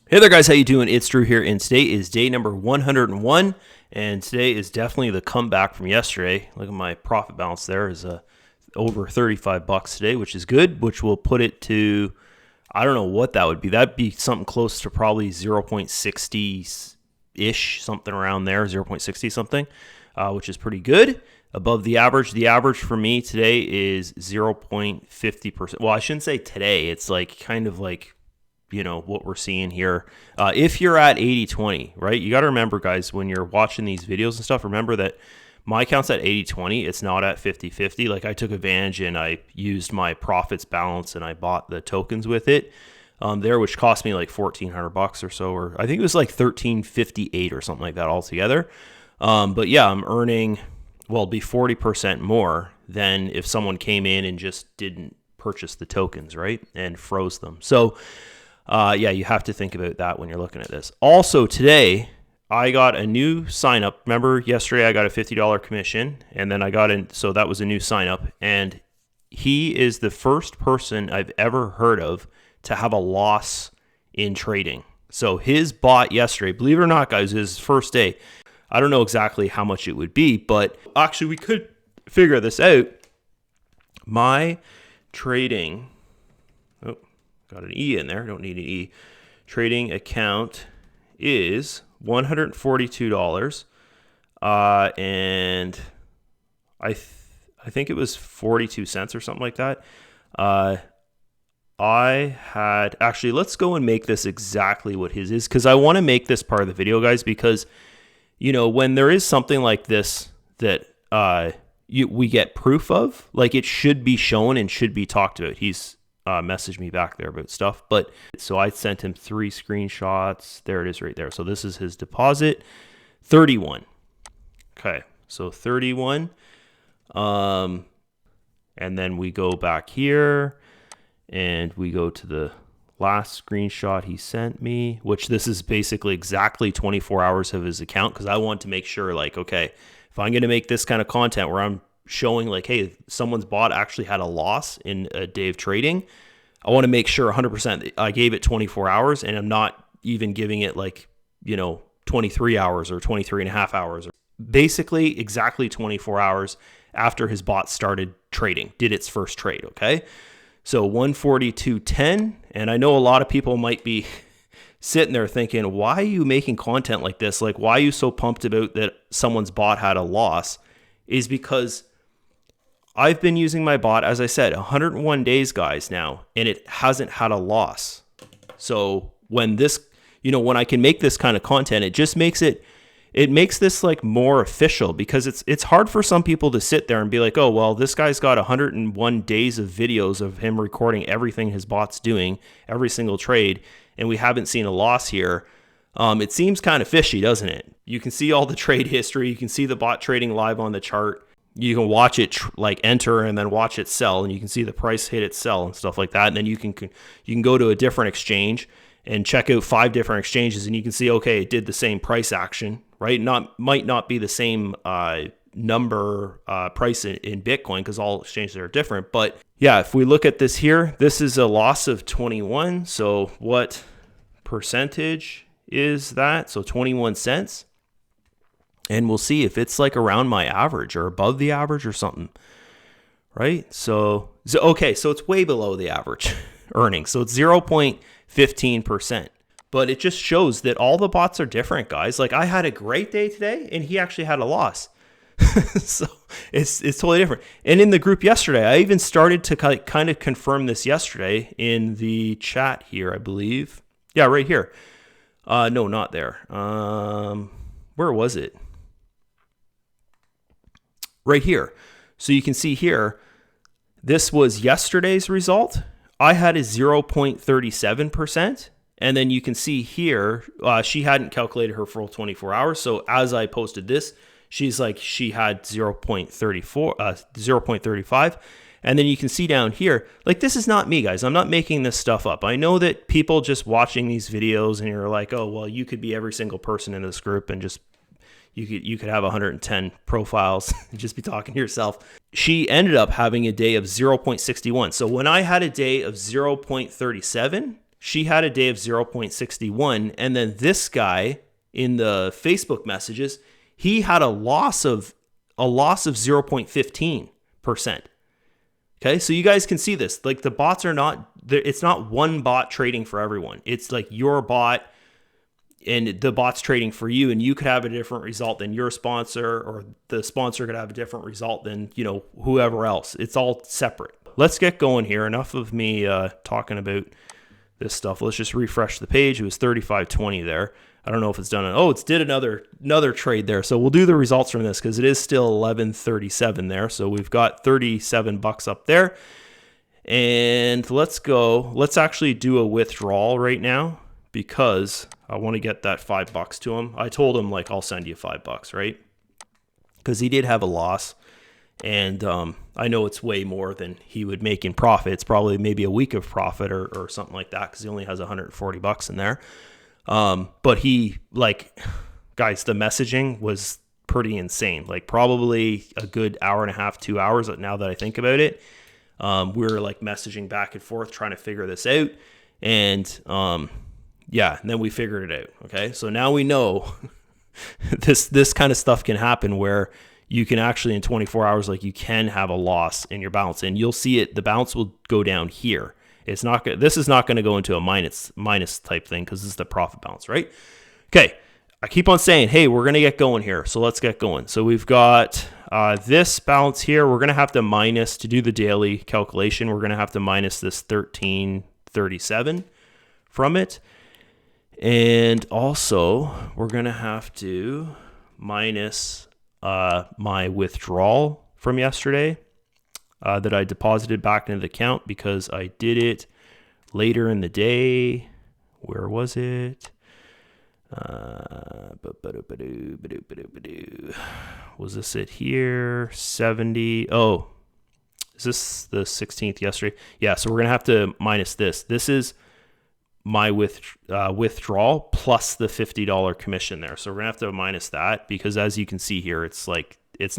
Hey there, guys. How you doing? It's Drew here, and today is day number 101, and today is definitely the comeback from yesterday. Look at my profit balance there is over $35 today, which is good, which will put it to, I don't know what that would be. That'd be something close to probably 0.60-ish, something around there, 0.60 something, which is pretty good. Above the average. The average for me today is 0.50%. Well, I shouldn't say today. It's like kind of like what we're seeing here. If you're at 80-20, right? You got to remember, guys, when you're watching these videos and stuff, remember that my account's at 80-20. It's not at 50-50. Like I took advantage and I used my profits balance and I bought the tokens with it there, which cost me like $1,400 or so, or I think it was like $1,358 or something like that altogether. But yeah, I'm earning, well, be 40% more than if someone came in and just didn't purchase the tokens, right? And froze them. So yeah, you have to think about that when you're looking at this. Also today, I got a new sign up. Remember yesterday I got a $50 commission and then I got in. So that was a new sign up. And he is the first person I've ever heard of to have a loss in trading. So his bot yesterday, believe it or not, guys, his first day. I don't know exactly how much it would be, but actually we could figure this out. My trading, got an E in there. Don't need an E. Trading account is $142. And I think it was 42 cents or something like that. I had actually, let's go and make this exactly what his is, because I want to make this part of the video, guys, because when there is something like this that we get proof of, like it should be shown and should be talked about. He's messaged me back there about stuff, but so I sent him 3 screenshots. There it is right there. So this is his deposit, 31. Okay, so 31. And then we go back here and we go to the last screenshot he sent me, which this is basically exactly 24 hours of his account, because I want to make sure, like, okay, if I'm going to make this kind of content where I'm showing like, hey, someone's bot actually had a loss in a day of trading, I want to make sure 100% I gave it 24 hours and I'm not even giving it like 23 hours or 23 and a half hours, or basically exactly 24 hours after his bot started trading, did its first trade. Okay, so 142.10, and I know a lot of people might be sitting there thinking, why are you making content like this? Like, why are you so pumped about that someone's bot had a loss? Is because I've been using my bot, as I said, 101 days, guys, now, and it hasn't had a loss. So when this, when I can make this kind of content, it just makes it makes this like more official, because it's hard for some people to sit there and be like, oh, well, this guy's got 101 days of videos of him recording everything his bot's doing, every single trade, and we haven't seen a loss here. It seems kind of fishy, doesn't it? You can see all the trade history. You can see the bot trading live on the chart. You can watch it like enter and then watch it sell, and you can see the price hit its sell and stuff like that. And then you can go to a different exchange and check out 5 different exchanges, and you can see, okay, it did the same price action, right? Might not be the same number price in Bitcoin, because all exchanges are different. But yeah, if we look at this here, this is a loss of 21. So what percentage is that? So 21 cents. And we'll see if it's like around my average or above the average or something, right? So okay, so it's way below the average earnings. So it's 0.15%. But it just shows that all the bots are different, guys. Like I had a great day today and he actually had a loss. So it's totally different. And in the group yesterday, I even started to kind of confirm this yesterday in the chat here, I believe. Yeah, right here. No, not there. Where was it? Right here. So you can see here, this was yesterday's result. I had a 0.37%. And then you can see here, she hadn't calculated her full 24 hours. So as I posted this, she's like, she had 0.35. And then you can see down here, like, this is not me, guys. I'm not making this stuff up. I know that people just watching these videos and you're like, oh, well, you could be every single person in this group and just you could have 110 profiles and just be talking to yourself. She ended up having a day of 0.61. So when I had a day of 0.37, she had a day of 0.61. And then this guy in the Facebook messages, he had a loss of 0.15%. Okay, so you guys can see this. Like the bots are not, it's not one bot trading for everyone. It's like your bot and the bot's trading for you, and you could have a different result than your sponsor, or the sponsor could have a different result than, you know, whoever else. It's all separate. Let's get going here. Enough of me talking about this stuff. Let's just refresh the page. It was 35.20 there. I don't know if it's done. Oh, it's did another trade there. So we'll do the results from this because it is still 11.37 there. So we've got $37 up there. And let's go. Let's actually do a withdrawal right now because I want to get that $5 to him. I told him, like, I'll send you $5, right? Because he did have a loss. And I know it's way more than he would make in profit. It's probably maybe a week of profit or something like that because he only has $140 in there. But he, like, guys, the messaging was pretty insane. Like probably a good hour and a half, 2 hours now that I think about it. We were like messaging back and forth trying to figure this out. And yeah, and then we figured it out. Okay. So now we know this kind of stuff can happen where you can actually in 24 hours, like you can have a loss in your balance, and you'll see it. The balance will go down here. It's not good. This is not going to go into a minus type thing because this is the profit balance, right? Okay. I keep on saying, hey, we're going to get going here. So let's get going. So we've got this balance here. We're going to have to minus to do the daily calculation. We're going to have to minus this 1337 from it. And also we're going to have to minus my withdrawal from yesterday. That I deposited back into the account because I did it later in the day. Where was it? Was this it here? 70. Oh, is this the 16th yesterday? Yeah, so we're going to have to minus this. This is my withdrawal plus the $50 commission there. So we're going to have to minus that because as you can see here, it's like, it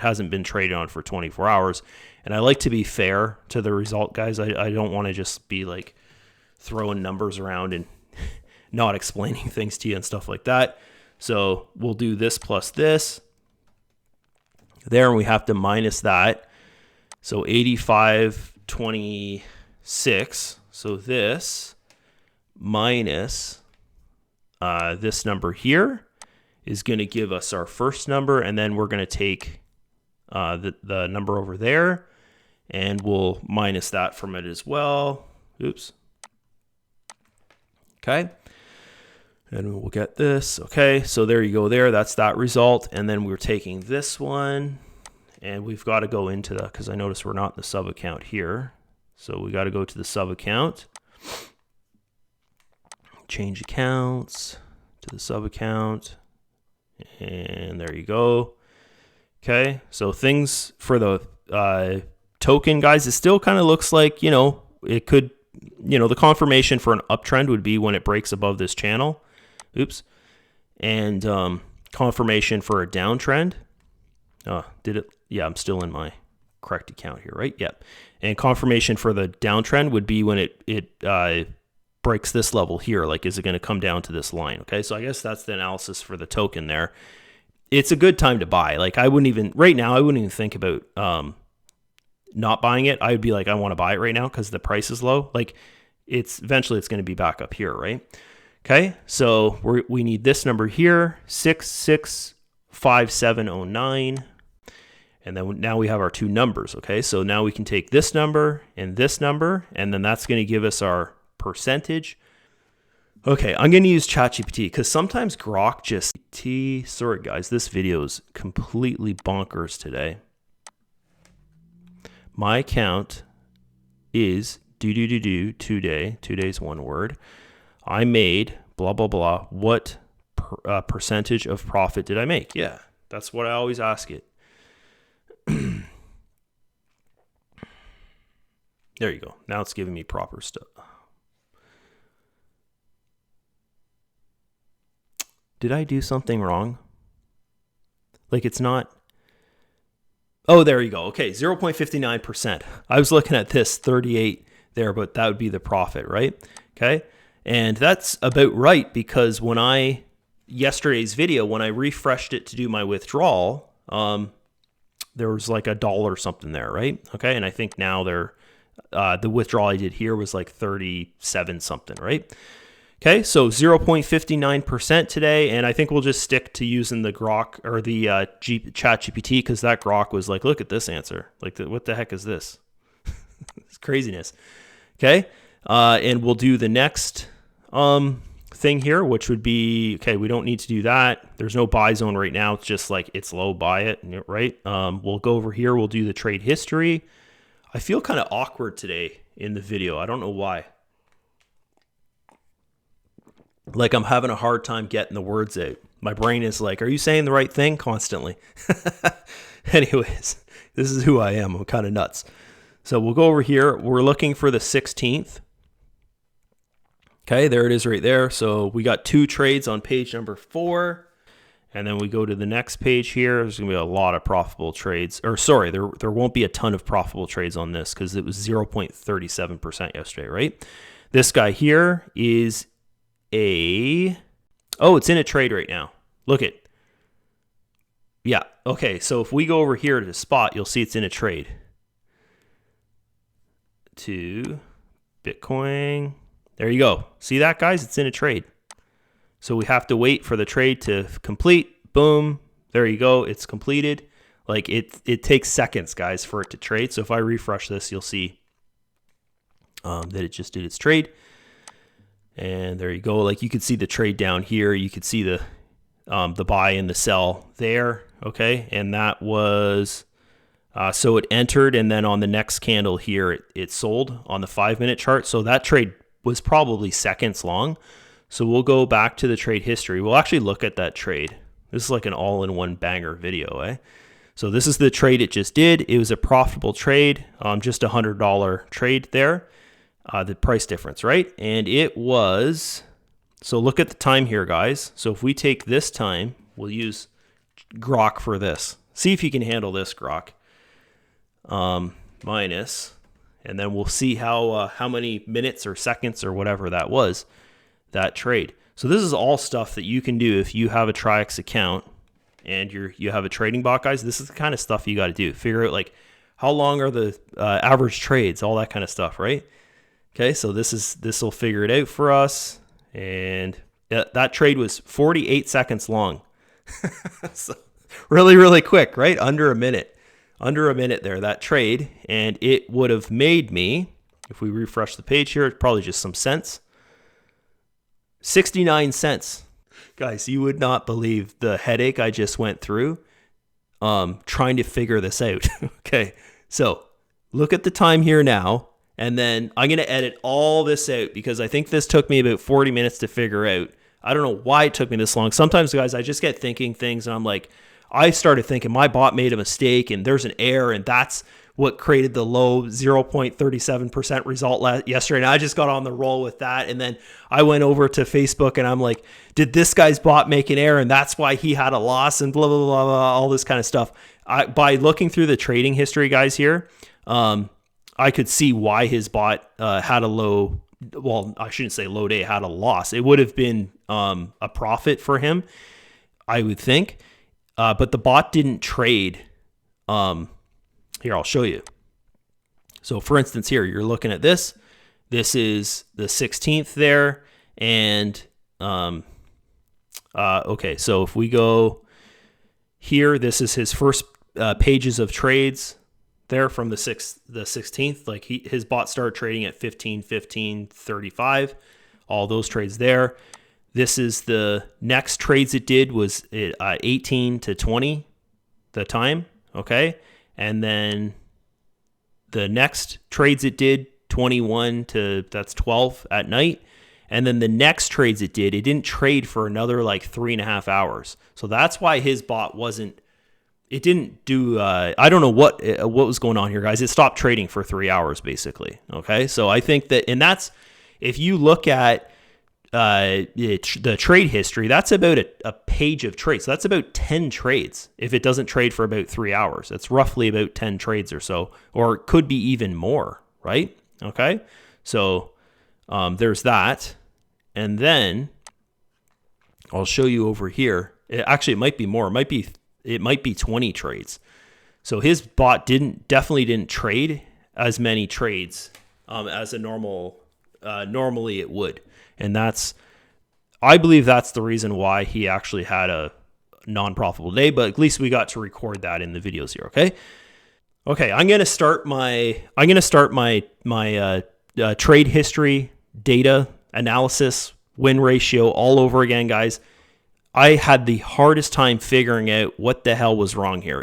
hasn't been traded on for 24 hours. And I like to be fair to the result, guys. I don't want to just be like throwing numbers around and not explaining things to you and stuff like that. So we'll do this plus this there, and we have to minus that. So 85.26. So this minus this number here is going to give us our first number, and then we're going to take the number over there, and we'll minus that from it as well. Oops. Okay. And we'll get this. Okay, so there you go there. That's that result. And then we're taking this one, and we've got to go into the, because I notice we're not in the sub account here. So we got to go to the sub account, change accounts to the sub account. And there you go. Okay, so things for the token, guys, it still kind of looks like, you know, it could, you know, the confirmation for an uptrend would be when it breaks above this channel. Oops. And confirmation for a downtrend. Did it? Yeah, I'm still in my correct account here, right? Yep. And confirmation for the downtrend would be when it breaks this level here. Like, is it going to come down to this line? Okay, so I guess that's the analysis for the token there. It's a good time to buy. Like, I wouldn't even, right now, I wouldn't even think about not buying it. I would be like, I want to buy it right now because the price is low. Like, eventually it's going to be back up here, right? Okay, so we need this number here, 665709. And then now we have our two numbers, okay? So now we can take this number, and then that's going to give us our percentage. Okay, I'm going to use ChatGPT because sometimes Grok just... Sorry, guys, this video is completely bonkers today. My account is today. Today's one word. I made blah, blah, blah. What percentage of profit did I make? Yeah, that's what I always ask it. There you go. Now it's giving me proper stuff. Did I do something wrong? Like, it's not... Oh, there you go. Okay, 0.59%. I was looking at this 38 there, but that would be the profit, right? Okay. And that's about right, because when yesterday's video, when I refreshed it to do my withdrawal, there was like $1 or something there, right? Okay. And I think now the withdrawal I did here was like 37 something, right? Okay, so 0.59% today, and I think we'll just stick to using the Grok or the Chat GPT, because that Grok was like, look at this answer. Like, what the heck is this? It's craziness. Okay, and we'll do the next thing here, which would be, okay, we don't need to do that. There's no buy zone right now. It's just like it's low, buy it, right? We'll go over here. We'll do the trade history. I feel kind of awkward today in the video. I don't know why. Like I'm having a hard time getting the words out. My brain is like, are you saying the right thing constantly? Anyways, this is who I am. I'm kind of nuts. So we'll go over here. We're looking for the 16th. Okay, there it is right there. So we got 2 trades on page number 4. And then we go to the next page here. There's going to be a lot of profitable trades. Or sorry, there won't be a ton of profitable trades on this because it was 0.37% yesterday, right? This guy here is it's in a trade right now. Look it. Yeah, okay. So if we go over here to the spot, you'll see it's in a trade. To Bitcoin. There you go. See that, guys? It's in a trade. So we have to wait for the trade to complete. Boom. There you go. It's completed. Like it takes seconds, guys, for it to trade. So if I refresh this, you'll see that it just did its trade. And there you go. Like you could see the trade down here. You could see the buy and the sell there. Okay. And that was, so it entered, and then on the next candle here, it sold on the 5-minute chart. So that trade was probably seconds long. So we'll go back to the trade history. We'll actually look at that trade. This is like an all-in-one banger video, eh? So this is the trade it just did. It was a profitable trade, just $100 trade there. The price difference, right? And it was, so look at the time here, guys. So if we take this time, we'll use Grok for this. See if you can handle this, Grok. Minus, and then we'll see how many minutes or seconds or whatever that was, that trade. So this is all stuff that you can do if you have a Traiex account and you have a trading bot, guys. This is the kind of stuff you got to do. Figure out like how long are the average trades, all that kind of stuff, right? Okay, so this will figure it out for us. And that trade was 48 seconds long. So really, really quick, right? Under a minute there, that trade. And it would have made me, if we refresh the page here, it's probably just some cents. 69 cents. Guys, you would not believe the headache I just went through trying to figure this out. Okay, so look at the time here now. And then I'm going to edit all this out because I think this took me about 40 minutes to figure out. I don't know why it took me this long. Sometimes, guys, I just get thinking things and I'm like, I started thinking my bot made a mistake and there's an error, and that's what created the low 0.37% result yesterday. And I just got on the roll with that. And then I went over to Facebook and I'm like, did this guy's bot make an error? And that's why he had a loss and blah, blah, blah, blah, all this kind of stuff. By looking through the trading history, guys, here, I could see why his bot had a low, well, I shouldn't say low day, had a loss. It would have been a profit for him, I would think. But the bot didn't trade. Here, I'll show you. So for instance, here, you're looking at this. This is the 16th there. And, okay, so if we go here, this is his first pages of trades there from the 16th. Like his bot started trading at 15, 15, 35, all those trades there. This is the next trades it did was 18 to 20, the time, okay? And then the next trades it did, 21 to, that's 12 at night. And then the next trades it didn't trade for another like 3.5 hours. So that's why his bot it didn't do, I don't know what was going on here, guys. It stopped trading for 3 hours, basically, okay? So I think that, and that's, if you look at the trade history, that's about a page of trades. So that's about 10 trades if it doesn't trade for about 3 hours. That's roughly about 10 trades or so, or it could be even more, right? Okay, so There's that. And then I'll show you over here. Actually, it might be more. It might be 20 trades. So his bot definitely didn't trade as many trades as a normally it would. And I believe that's the reason why he actually had a non-profitable day, but at least we got to record that in the videos here. Okay, I'm going to start my trade history, data analysis, win ratio all over again, guys. I had the hardest time figuring out what the hell was wrong here.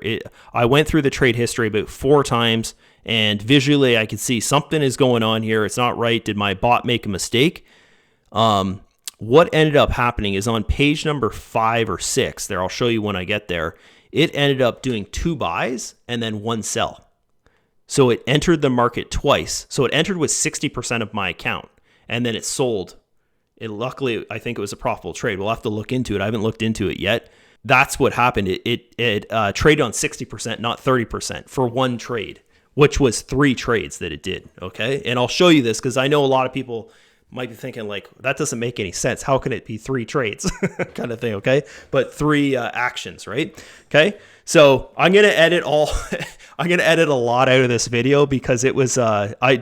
I went through the trade history about 4 times, and visually I could see something is going on here. It's not right. Did my bot make a mistake? What ended up happening is on page number 5 or 6 there, I'll show you when I get there, it ended up doing 2 buys and then 1 sell. So it entered the market twice. So it entered with 60% of my account, and then it sold. Luckily, I think it was a profitable trade. We'll have to look into it. I haven't looked into it yet. That's what happened. It traded on 60%, not 30% for one trade, which was 3 trades that it did. Okay. And I'll show you this because I know a lot of people might be thinking like, that doesn't make any sense. How can it be 3 trades kind of thing? Okay. But 3 actions, right? Okay. So I'm going to edit I'm going to edit a lot out of this video because it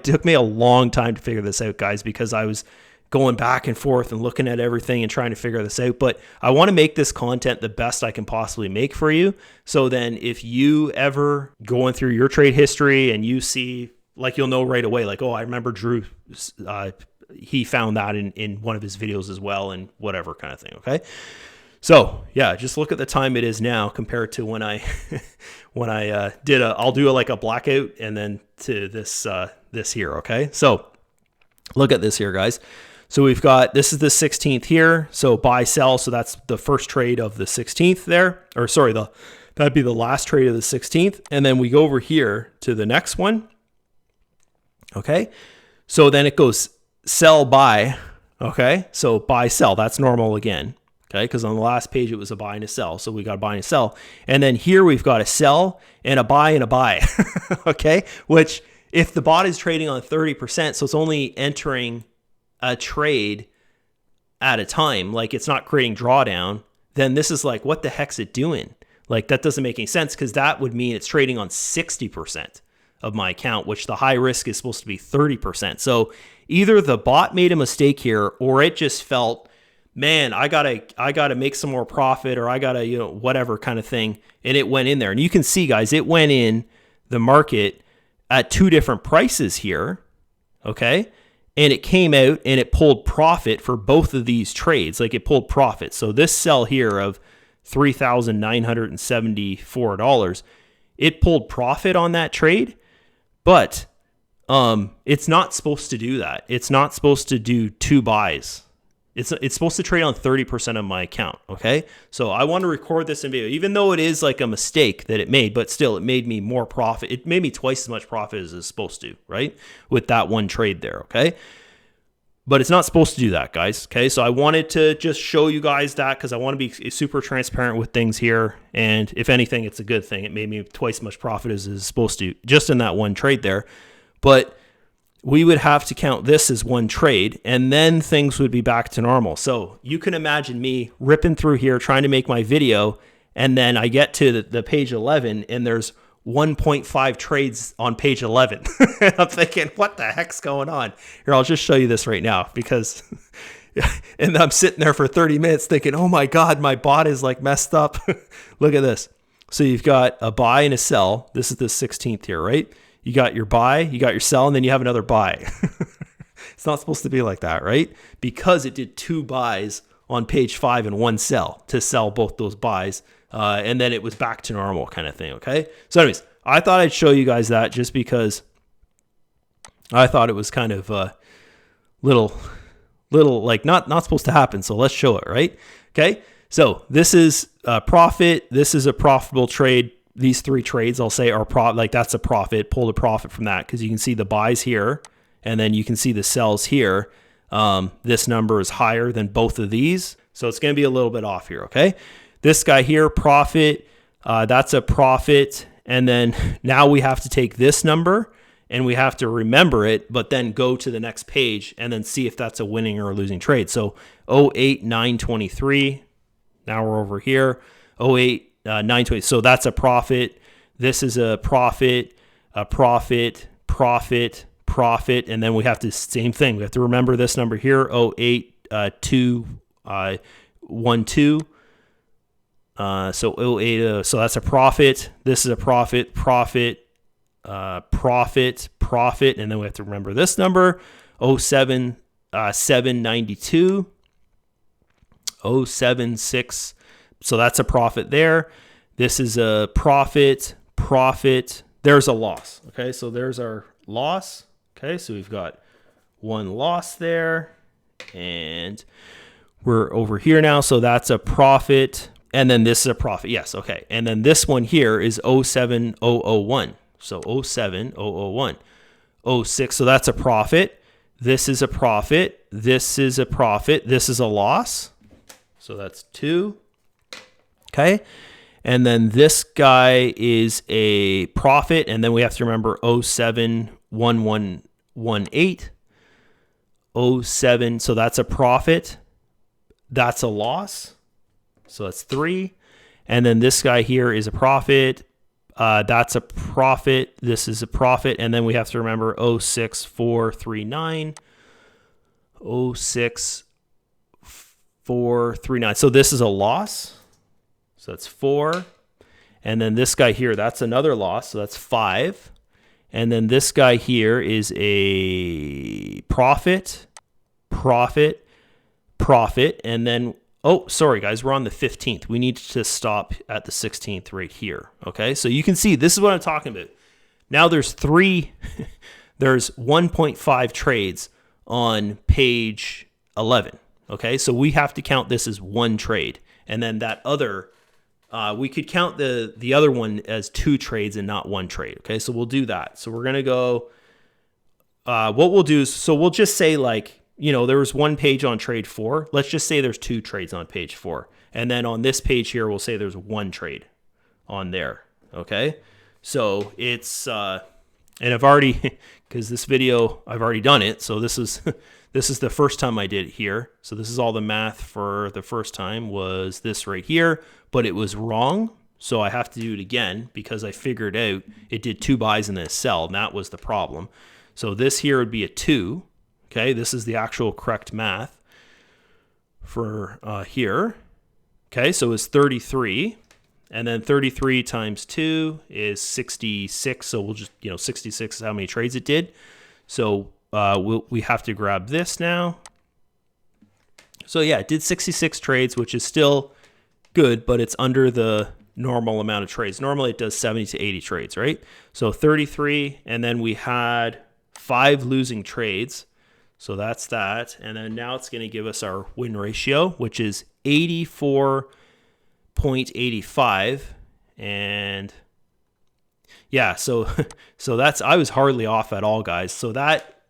took me a long time to figure this out, guys, because I was going back and forth and looking at everything and trying to figure this out. But I want to make this content the best I can possibly make for you. So then if you ever going through your trade history and you see, like, you'll know right away, like, oh, I remember Drew, he found that in one of his videos as well and whatever kind of thing. Okay. So yeah, just look at the time it is now compared to when I, I'll do like a blackout and then to this here. Okay. So look at this here, guys. So we've got, this is the 16th here. So buy, sell. So that's the first trade of the 16th there, or sorry, that'd be the last trade of the 16th. And then we go over here to the next one. Okay. So then it goes sell, buy. Okay. So buy, sell, that's normal again. Okay. Cause on the last page, it was a buy and a sell. So we got a buy and a sell. And then here we've got a sell and a buy and a buy. Okay. Which if the bot is trading on 30%, so it's only entering a trade at a time, like it's not creating drawdown, then this is like, what the heck's it doing? Like that doesn't make any sense because that would mean it's trading on 60% of my account, which the high risk is supposed to be 30%. So either the bot made a mistake here or it just felt, man, I gotta make some more profit or I gotta, whatever kind of thing. And it went in there. And you can see, guys, it went in the market at 2 different prices here. Okay. And it came out and it pulled profit for both of these trades. Like it pulled profit. So this sell here of $3,974, it pulled profit on that trade, but it's not supposed to do that. It's not supposed to do 2 buys. It's supposed to trade on 30% of my account. Okay. So I want to record this in video, even though it is like a mistake that it made, but still it made me more profit. It made me twice as much profit as it's supposed to, right? With that one trade there. Okay. But it's not supposed to do that, guys. Okay. So I wanted to just show you guys that because I want to be super transparent with things here. And if anything, it's a good thing. It made me twice as much profit as it's supposed to just in that one trade there. But we would have to count this as one trade and then things would be back to normal. So you can imagine me ripping through here, trying to make my video. And then I get to the page 11 and there's 1.5 trades on page 11. And I'm thinking, what the heck's going on here? I'll just show you this right now because, and I'm sitting there for 30 minutes thinking, oh my God, my bot is like messed up. Look at this. So you've got a buy and a sell. This is the 16th here, right? You got your buy, you got your sell, and then you have another buy. It's not supposed to be like that, right? Because it did 2 buys on page 5 and 1 sell to sell both those buys. And then it was back to normal kind of thing, okay? So anyways, I thought I'd show you guys that just because I thought it was kind of little like not supposed to happen. So let's show it, right? Okay, so this is a profit. This is a profitable trade. These 3 trades, I'll say, are like that's a profit. Pulled a profit from that because you can see the buys here, and then you can see the sells here. This number is higher than both of these, so it's going to be a little bit off here. Okay, this guy here, profit. That's a profit, and then now we have to take this number and we have to remember it, but then go to the next page and then see if that's a winning or a losing trade. So 08923, now we're over here, 08920. So that's a profit. This is a profit, profit, profit, and then we have to, same thing. We have to remember this number here, 08212. So 08, so that's a profit. This is a profit, profit, profit, and then we have to remember this number, 07792, 076. So that's a profit there. This is a profit, profit. There's a loss. Okay, so there's our loss. Okay, so we've got one loss there, and we're over here now. So that's a profit, and then this is a profit. Yes, okay. And then this one here is 07001. So 07001. 06, so that's a profit. This is a profit. This is a profit. This is a loss. So that's 2. Okay. And then this guy is a profit. And then we have to remember 071118. 07. So that's a profit. That's a loss. So that's 3. And then this guy here is a profit. That's a profit. This is a profit. And then we have to remember 06439. 06439. So this is a loss. So that's 4. And then this guy here, that's another loss. So that's 5. And then this guy here is a profit, profit, profit. And then, oh, sorry, guys, we're on the 15th. We need to stop at the 16th right here. Okay, so you can see this is what I'm talking about. Now there's there's 1.5 trades on page 11. Okay, so we have to count this as one trade. And then that other, we could count the other one as 2 trades and not 1 trade. Okay, so we'll do that. So we're going to go, what we'll do is, so we'll just say like, there was 1 page on trade 4. Let's just say there's 2 trades on page 4. And then on this page here, we'll say there's 1 trade on there. Okay. So it's, and I've already, because this video, I've already done it. So this is, this is the first time I did it here. So this is all the math for the first time was this right here, but it was wrong. So I have to do it again because I figured out it did 2 buys and then a sell. And that was the problem. So this here would be a 2. Okay, this is the actual correct math for here. Okay, so it's 33. And then 33 times 2 is 66. So we'll just, 66 is how many trades it did. So we have to grab this now. So yeah, it did 66 trades, which is still good, but it's under the normal amount of trades. Normally it does 70 to 80 trades, right? So 33, and then we had 5 losing trades. So that's that. And then now it's going to give us our win ratio, which is 84.85. And yeah, so that's, I was hardly off at all, guys. So that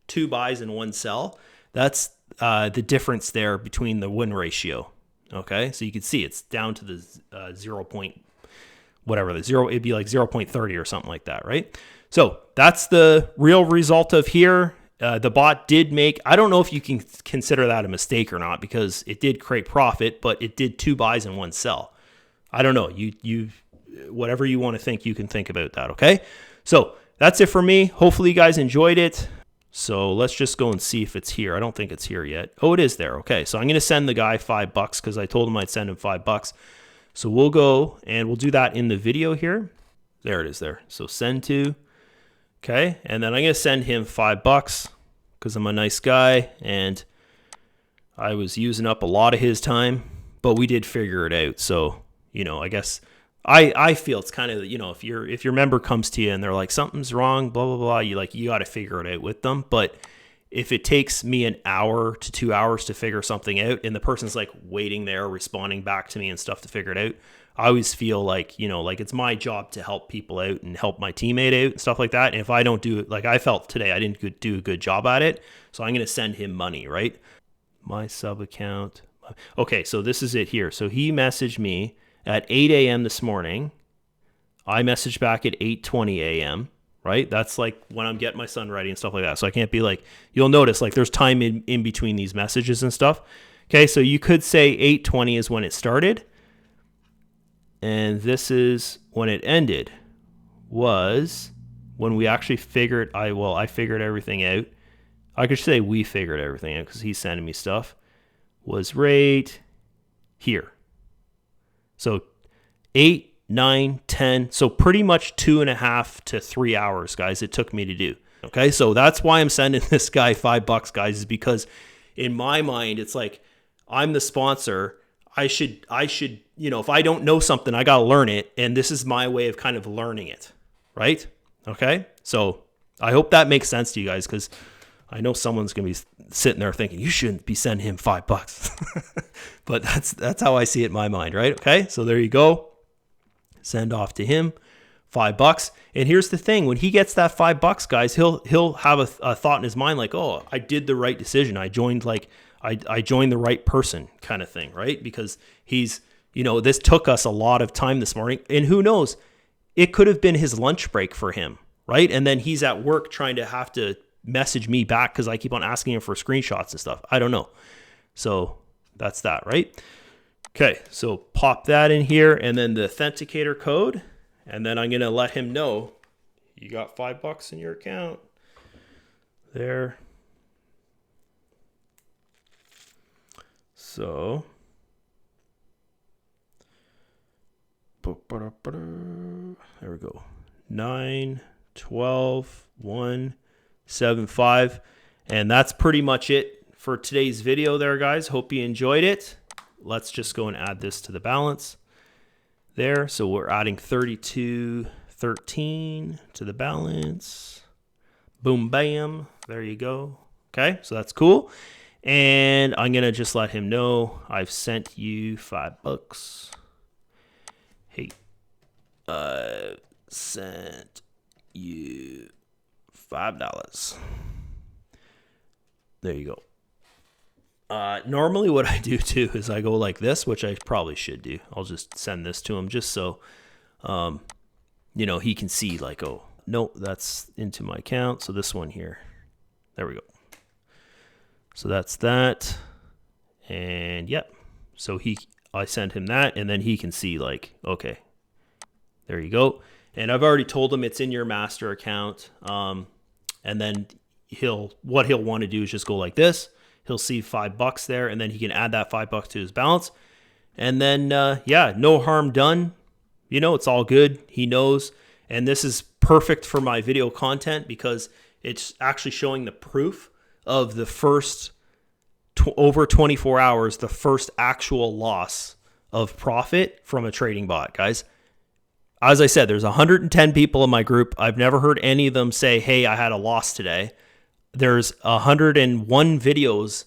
2 buys and 1 sell, that's the difference there between the win ratio. Okay. So you can see it's down to the 0. Whatever the 0, it'd be like 0.30 or something like that. Right. So that's the real result of here. The bot did make, I don't know if you can consider that a mistake or not because it did create profit, but it did 2 buys and 1 sell. I don't know. You whatever you want to think, you can think about that. Okay. So that's it for me. Hopefully you guys enjoyed it. So let's just go and see if it's here. I don't think it's here yet. Oh, it is there. Okay. So I'm going to send the guy $5 because I told him I'd send him $5. So we'll go and we'll do that in the video here. There it is there. So send to. Okay, and then I'm going to send him $5 because I'm a nice guy and I was using up a lot of his time, but we did figure it out. So, I guess I feel it's kind of, if your member comes to you and they're like, something's wrong, blah, blah, blah, you got to figure it out with them. But if it takes me an hour to 2 hours to figure something out and the person's like waiting there, responding back to me and stuff to figure it out, I always feel like, like it's my job to help people out and help my teammate out and stuff like that. And if I don't do it, like I felt today, I didn't do a good job at it. So I'm going to send him money, right? My sub account. Okay, so this is it here. So he messaged me at 8 a.m. this morning. I messaged back at 8:20 a.m. right? That's like when I'm getting my son ready and stuff like that. So I can't be like, you'll notice like there's time in between these messages and stuff. Okay, so you could say 8:20 is when it started. And this is when it ended, was when we actually figured, I figured everything out. I could say we figured everything out because he's sending me stuff. Was right here. So 8, 9, 10. So pretty much 2.5 to 3 hours, guys, it took me to do. Okay, so that's why I'm sending this guy $5, guys, is because in my mind, it's like I'm the sponsor. I should, if I don't know something, I got to learn it. And this is my way of kind of learning it. Right? Okay. So I hope that makes sense to you guys, because I know someone's going to be sitting there thinking you shouldn't be sending him $5, but that's how I see it in my mind. Right? Okay. So there you go. Send off to him $5. And here's the thing. When he gets that $5, guys, he'll have a thought in his mind like, oh, I did the right decision. I joined I joined the right person kind of thing, right? Because he's, this took us a lot of time this morning, and who knows, it could have been his lunch break for him, right? And then he's at work trying to have to message me back because I keep on asking him for screenshots and stuff. I don't know. So that's that, right? Okay, so pop that in here, and then the authenticator code, and then I'm going to let him know you got $5 in your account. There. So, there we go. 9, 12, 1, 7, 5. And that's pretty much it for today's video there, guys. Hope you enjoyed it. Let's just go and add this to the balance there. So we're adding 32.13 to the balance. Boom, bam. There you go. Okay, so that's cool. And I'm going to just let him know I've sent you $5. Hey, sent you $5. There you go. Normally what I do too is I go like this, which I probably should do. I'll just send this to him just so, he can see like, oh, no, that's into my account. So this one here, there we go. So that's that. And yep. So I sent him that, and then he can see like, okay, there you go. And I've already told him it's in your master account. And then what he'll want to do is just go like this. He'll see $5 there, and then he can add that $5 to his balance. And then, no harm done. It's all good. He knows. And this is perfect for my video content because it's actually showing the proof of the first over 24 hours, the first actual loss of profit from a trading bot, guys. As I said, there's 110 people in my group. I've never heard any of them say, hey, I had a loss today. There's 101 videos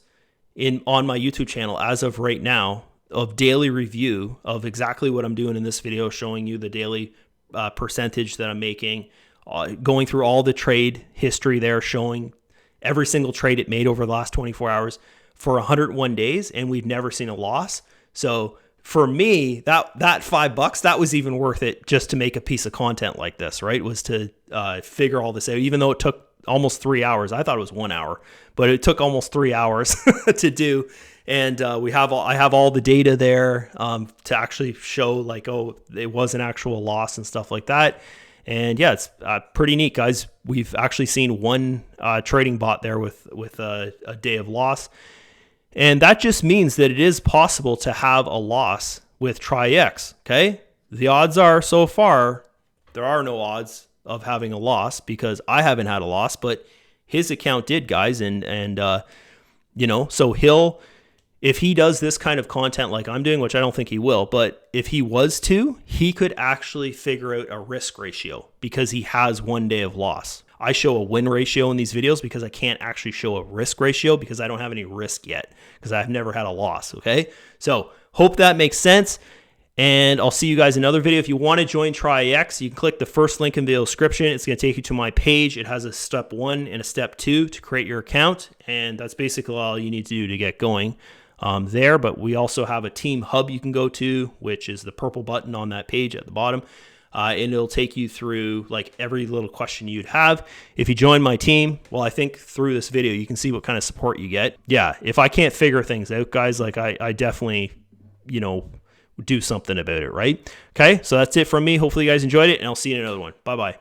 on my YouTube channel as of right now of daily review of exactly what I'm doing in this video, showing you the daily percentage that I'm making, going through all the trade history there, showing every single trade it made over the last 24 hours for 101 days, and we've never seen a loss. So for me, that $5, that was even worth it just to make a piece of content like this, right? Was to figure all this out, even though it took almost 3 hours. I thought it was 1 hour, but it took almost 3 hours to do. And I have all the data there to actually show like, oh, it was an actual loss and stuff like that. And yeah, it's pretty neat, guys. We've actually seen one trading bot there with a day of loss. And that just means that it is possible to have a loss with Traiex, okay? The odds are so far, there are no odds of having a loss because I haven't had a loss, but his account did, guys. And so if he does this kind of content like I'm doing, which I don't think he will, but if he was to, he could actually figure out a risk ratio because he has 1 day of loss. I show a win ratio in these videos because I can't actually show a risk ratio because I don't have any risk yet because I've never had a loss, okay? So hope that makes sense. And I'll see you guys in another video. If you want to join Traiex, you can click the first link in the description. It's going to take you to my page. It has a step 1 and a step 2 to create your account. And that's basically all you need to do to get going there. But we also have a team hub you can go to, which is the purple button on that page at the bottom. and it'll take you through like every little question you'd have. If you join my team, well, I think through this video, you can see what kind of support you get. Yeah, if I can't figure things out, guys, like I definitely, do something about it, right? Okay, so that's it from me. Hopefully you guys enjoyed it, and I'll see you in another one. Bye-bye.